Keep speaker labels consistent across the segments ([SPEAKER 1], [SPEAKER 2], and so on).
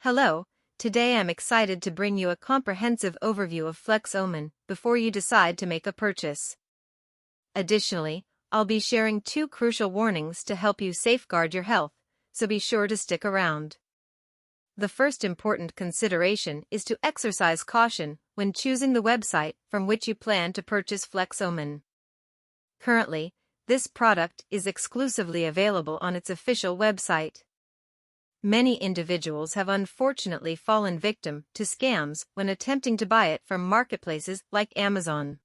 [SPEAKER 1] Hello, today I'm excited to bring you a comprehensive overview of FlexOmen before you decide to make a purchase. Additionally, I'll be sharing 2 crucial warnings to help you safeguard your health, so be sure to stick around. The first important consideration is to exercise caution when choosing the website from which you plan to purchase FlexOmen. Currently, this product is exclusively available on its official website. Many individuals have unfortunately fallen victim to scams when attempting to buy it from marketplaces like Amazon.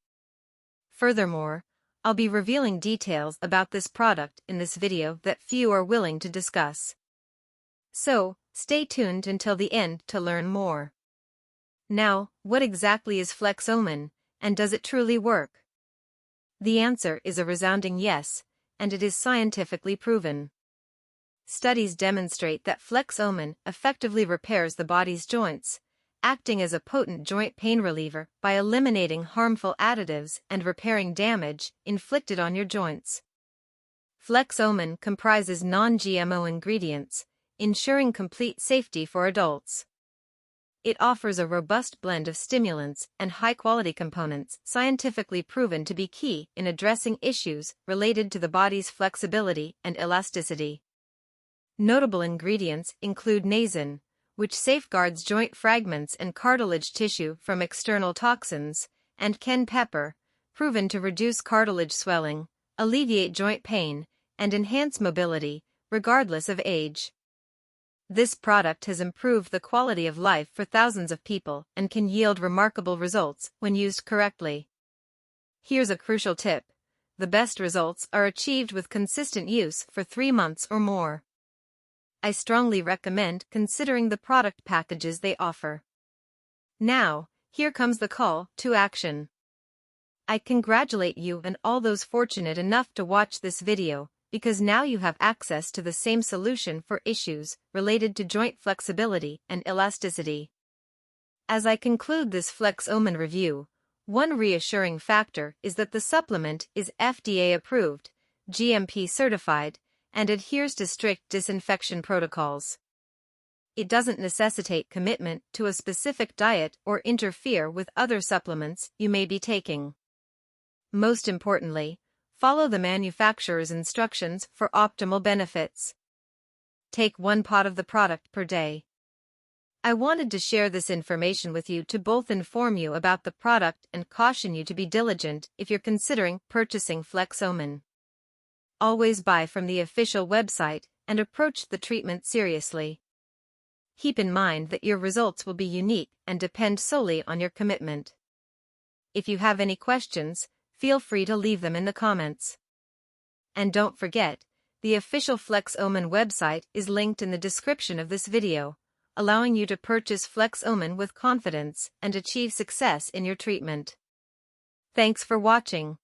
[SPEAKER 1] Furthermore, I'll be revealing details about this product in this video that few are willing to discuss. So, stay tuned until the end to learn more. Now, what exactly is FlexOmen, and does it truly work? The answer is a resounding yes, and it is scientifically proven. Studies demonstrate that FlexOmen effectively repairs the body's joints, acting as a potent joint pain reliever by eliminating harmful additives and repairing damage inflicted on your joints. FlexOmen comprises non-GMO ingredients, ensuring complete safety for adults. It offers a robust blend of stimulants and high-quality components scientifically proven to be key in addressing issues related to the body's flexibility and elasticity. Notable ingredients include Nasin, which safeguards joint fragments and cartilage tissue from external toxins, and cayenne pepper, proven to reduce cartilage swelling, alleviate joint pain, and enhance mobility, regardless of age. This product has improved the quality of life for thousands of people and can yield remarkable results when used correctly. Here's a crucial tip: the best results are achieved with consistent use for 3 months or more. I strongly recommend considering the product packages they offer. Now, here comes the call to action. I congratulate you and all those fortunate enough to watch this video, because now you have access to the same solution for issues related to joint flexibility and elasticity. As I conclude this FlexOmen review, one reassuring factor is that the supplement is FDA approved, GMP certified, and adheres to strict disinfection protocols. It doesn't necessitate commitment to a specific diet or interfere with other supplements you may be taking. Most importantly, follow the manufacturer's instructions for optimal benefits. Take 1 pot of the product per day. I wanted to share this information with you to both inform you about the product and caution you to be diligent if you're considering purchasing FlexOmen. Always buy from the official website and approach the treatment seriously. Keep in mind that your results will be unique and depend solely on your commitment. If you have any questions, feel free to leave them in the comments. And don't forget, the official FlexOmen website is linked in the description of this video, allowing you to purchase FlexOmen with confidence and achieve success in your treatment. Thanks for watching.